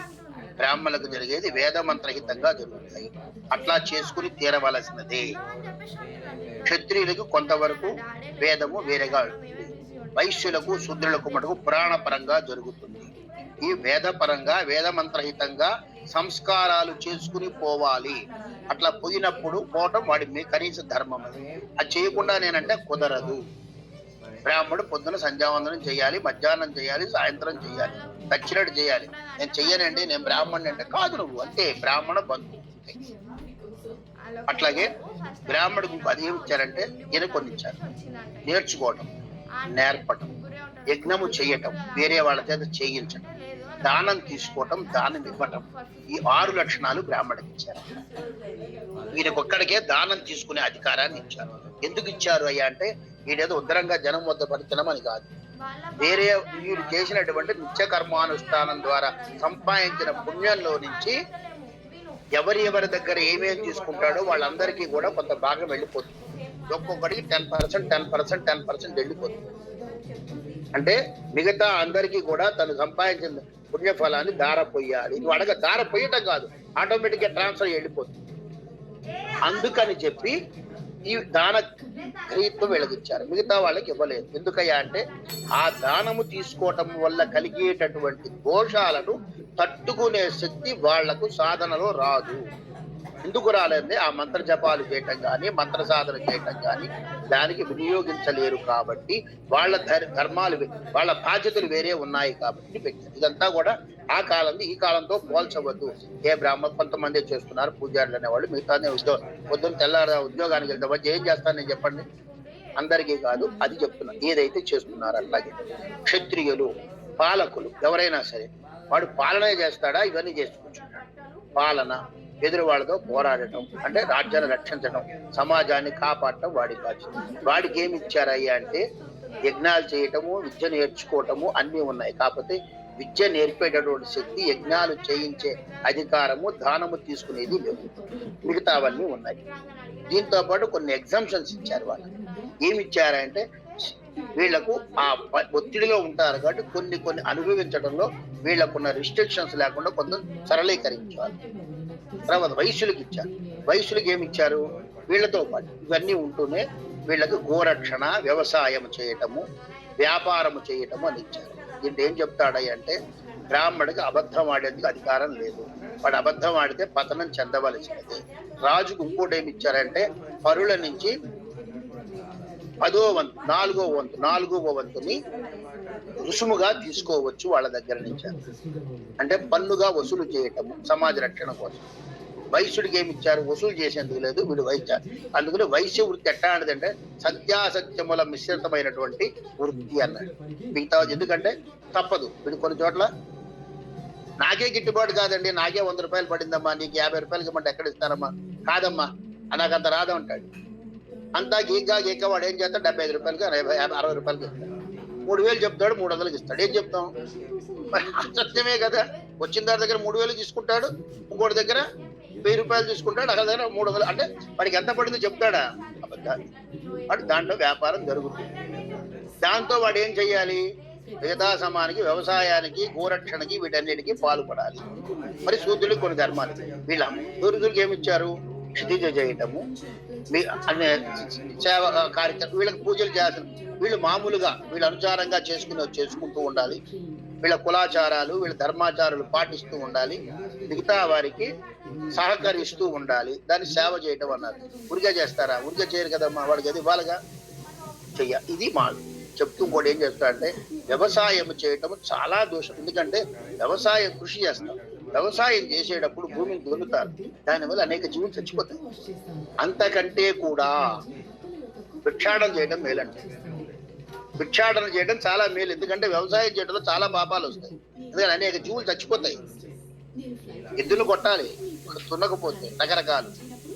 [SPEAKER 1] బ్రాహ్మణులకు జరిగేది వేద మంత్రహితంగా జరుగుతాయి. అట్లా చేసుకుని తీరవలసినదే. క్షత్రియులకు కొంతవరకు వేదము వేరేగా ఉంటుంది, వైశ్యులకు శూద్రులకు మటుకు పురాణ పరంగా జరుగుతుంది. ఈ వేద పరంగా వేద మంత్రహితంగా సంస్కారాలు చేసుకుని పోవాలి. అట్లా పోయినప్పుడు పోవటం వాడి కనీస ధర్మం. అది చేయకుండా నేనంటే కుదరదు. బ్రాహ్మడు పొద్దున సంధ్యావందనం చేయాలి, మధ్యాహ్నం చేయాలి, సాయంత్రం చేయాలి, దక్షిణడు చేయాలి. నేను చెయ్యనండి, నేను బ్రాహ్మణుని అంటే కాదు, నువ్వు అంతే బ్రాహ్మణ బంధువు. అట్లాగే బ్రాహ్మడికి అది ఏమి ఇచ్చారంటే ఈయన కొన్ని ఇచ్చారు. నేర్చుకోవటం, నేర్పటం, యజ్ఞము చేయటం, వేరే వాళ్ళ చేత చేయించటం, దానం తీసుకోవటం, దానం ఇవ్వటం, ఈ 6 లక్షణాలు బ్రాహ్మడికి ఇచ్చారు. ఈయనకొక్కడికే దానం తీసుకునే అధికారాన్ని ఇచ్చారు. ఎందుకు ఇచ్చారు అయ్యా అంటే వీడేదో ఉద్ధరంగా జనం వద్ద పడుతున్నాం అని కాదు. వేరే వీడు చేసినటువంటి నిత్య కర్మానుష్ఠానం ద్వారా సంపాదించిన పుణ్యంలో నుంచి ఎవరి దగ్గర ఏమేమి తీసుకుంటాడో వాళ్ళందరికీ కూడా కొంత భాగం వెళ్ళిపోతుంది. ఒక్కొక్కడికి 10% వెళ్ళిపోతుంది. అంటే మిగతా అందరికీ కూడా తను సంపాదించిన పుణ్యఫలాన్ని దారపోయాలి. నువ్వు దార పోయటం కాదు, ఆటోమేటిక్ గా ట్రాన్స్ఫర్ వెళ్ళిపోతుంది. అందుకని చెప్పి ఈ దాన గ్రహీత్వం వెలిగించారు, మిగతా వాళ్ళకి ఇవ్వలేదు. ఎందుకయ్యా అంటే ఆ దానము తీసుకోవటం వల్ల కలిగేటటువంటి దోషాలను తట్టుకునే శక్తి వాళ్లకు సాధనలో రాదు. ఎందుకు రాలేదంటే ఆ మంత్ర జపాలు చేయటం కానీ మంత్ర సాధన చేయటం కానీ దానికి వినియోగించలేరు కాబట్టి, వాళ్ళ ధర్మాలు వాళ్ళ బాధ్యతలు వేరే ఉన్నాయి కాబట్టి పెట్టారు. ఇదంతా కూడా ఆ కాలం ఈ కాలంతో పోల్చవద్దు. ఏ బ్రాహ్మణ కొంతమంది చేస్తున్నారు పూజారులు అనేవాళ్ళు, మిగతానే పొద్దున్న తెల్లారా ఉద్యోగానికి వెళ్తే వచ్చి ఏం చేస్తాను నేను చెప్పండి, అందరికీ కాదు అది చెప్తున్నా, ఏదైతే చేస్తున్నారు. అట్లాగే క్షత్రియులు, పాలకులు ఎవరైనా సరే వాడు పాలన చేస్తాడా, ఇవన్నీ చేసుకుంటున్నాడు. పాలన, ఎదురు వాళ్ళతో పోరాడటం, అంటే రాజ్యాన్ని రక్షించడం, సమాజాన్ని కాపాడటం వాడి బాధ్యత. వాడికి ఏమి ఇచ్చారయ్యా అంటే యజ్ఞాలు చేయటము, విద్య నేర్చుకోవటము అన్నీ ఉన్నాయి. కాకపోతే విద్య నేర్పేటటువంటి శక్తి, యజ్ఞాలు చేయించే అధికారము, దానము తీసుకునేది లేదు. మిగతావన్నీ ఉన్నాయి. దీంతో పాటు కొన్ని ఎగ్జామ్షన్స్ ఇచ్చారు. వాళ్ళు ఏమి ఇచ్చారంటే వీళ్లకు ఆ ఒత్తిడిలో ఉంటారు కాబట్టి కొన్ని అనుభవించడంలో వీళ్ళకున్న రిస్ట్రిక్షన్స్ లేకుండా కొంత సరళీకరించాలి. తర్వాత వైశ్యులకు ఇచ్చారు. వైశ్యులకు ఏమి ఇచ్చారు, వీళ్లతో పాటు ఇవన్నీ ఉంటూనే వీళ్ళకి గోరక్షణ, వ్యవసాయం చేయటము, వ్యాపారము చేయటము అని ఇచ్చారు. దీంట్లో ఏం చెప్తాడంటే బ్రాహ్మడికి అబద్ధం ఆడేందుకు అధికారం లేదు. వాడు అబద్ధం ఆడితే పతనం చెందవలసినది. రాజుకు ఇంకోటి ఏమి ఇచ్చారంటే పరుల నుంచి 10వ వంతు, 4వ వంతుని రుసుముగా తీసుకోవచ్చు వాళ్ళ దగ్గర నుంచి. అంటే పన్నుగా వసూలు చేయటము సమాజ రక్షణ కోసం. వైశ్యుడికి ఏమి ఇచ్చారు? వసూలు చేసేందుకు లేదు, వీడు వైశ్య. అందుకని వైశ్య వృత్తి ఎట్లా అంటే సత్యాసత్యముల మిశ్రితమైనటువంటి వృత్తి అన్నాడు. మిగతా ఎందుకంటే తప్పదు. వీడు కొన్ని చోట్ల నాకే గిట్టుబాటు కాదండి, నాకే 100 రూపాయలు పడిందమ్మా, నీకు 50 రూపాయలకి ఇవ్వమంటే ఎక్కడ ఇస్తారమ్మా, కాదమ్మా నాకు అంత రాదంటాడు. అంతా గీక వాడు ఏం చేస్తాడు? 75 రూపాయలకి 60 రూపాయలకి ఇస్తాడు. 3000 చెప్తాడు, 300కి ఇస్తాడు. ఏం చెప్తాం? సత్యమే కదా. వచ్చిన దాని దగ్గర 3000 తీసుకుంటాడు, ఇంకోటి దగ్గర 1000 రూపాయలు తీసుకుంటాడు, అక్కడ దగ్గర 300. అంటే వాడికి ఎంత పడిందో చెప్తాడా? అబద్ధాలు. వాడు దాంట్లో వ్యాపారం జరుగుతుంది. దాంతో వాడు ఏం చెయ్యాలి? మిగతా సమానికి, వ్యవసాయానికి, గోరక్షణకి, వీటన్నిటికీ పాల్పడాలి. మరి శూద్రులకు కొన్ని ధర్మాలు. వీళ్ళ శూద్రులకు ఏమిచ్చారు? క్షితిజ చేయటము, సేవ కార్యక్రమం, వీళ్ళకి పూజలు చేయాల్సిన, వీళ్ళు మామూలుగా వీళ్ళ అనుసారంగా చేసుకుంటూ ఉండాలి. వీళ్ళ కులాచారాలు, వీళ్ళ ధర్మాచారాలు పాటిస్తూ ఉండాలి. మిగతా వారికి సహకరిస్తూ ఉండాలి. దాన్ని సేవ చేయటం అన్నారు. ఉరిగా చేస్తారా? ఉరిగా చేయరు కదమ్మా, వాడికి అది వాళ్ళగా చెయ్య. ఇది మా చెప్తూ కూడా ఏం చేస్తారంటే వ్యవసాయం చేయటం చాలా దోషం. ఎందుకంటే వ్యవసాయం కృషి చేస్తాం, వ్యవసాయం చేసేటప్పుడు భూమిని దున్నుతారు, దానివల్ల అనేక జీవులు చచ్చిపోతాయి. అంతకంటే కూడా భిక్షాటన చేయడం మేలంటే. భిక్షాటన చేయడం చాలా మేలు. ఎందుకంటే వ్యవసాయం చేయడంలో చాలా పాపాలు వస్తాయి. ఎందుకంటే అనేక జీవులు చచ్చిపోతాయి. ఎద్దులు కొట్టాలి, తున్నకపోతే రకరకాలు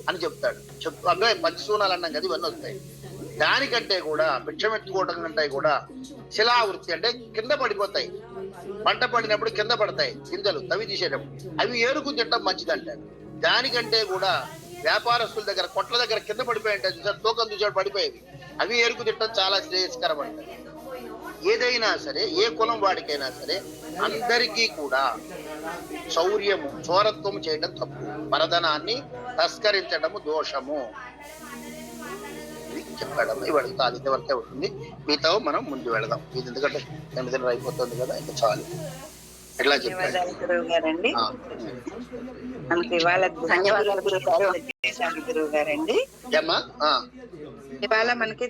[SPEAKER 1] అని చెప్తాడు. అంటే పంచసూనాలు అన్నాం కదా, ఇవన్నీ వస్తాయి. దానికంటే కూడా భిక్షమెత్తుకోవడం కంటే కూడా శిలావృత్తి అంటే కింద పడిపోతాయి. పంట పడినప్పుడు కింద పడతాయి గింజలు, తవి తీసేటప్పుడు అవి ఏరుకు తినడం మంచిది అంటాడు. దానికంటే కూడా వ్యాపారస్తుల దగ్గర, కొట్ల దగ్గర కింద పడిపోయి ఉంటాయి చూసారు, తూకం చూసాడు పడిపోయేవి, అవి ఏరుకు తినడం చాలా శ్రేయస్కరం అంటారు. ఏదైనా సరే, ఏ కులం వాడికైనా సరే, అందరికీ కూడా శౌర్యము, చోరత్వము చేయడం తప్పు, పరధనాన్ని తస్కరించడము దోషము చెప్పడం. ఇవాళ చాలు, ఇంతవరకే ఉంటుంది. మీతో మనం ముందు వెళదాం. ఇది ఎందుకంటే 8 అయిపోతుంది కదా, ఇంకా చాలు. ఎట్లా చెప్పారు
[SPEAKER 2] గురువు గారండి.
[SPEAKER 1] ఏమ్మా?
[SPEAKER 2] ఇవాళ మనకి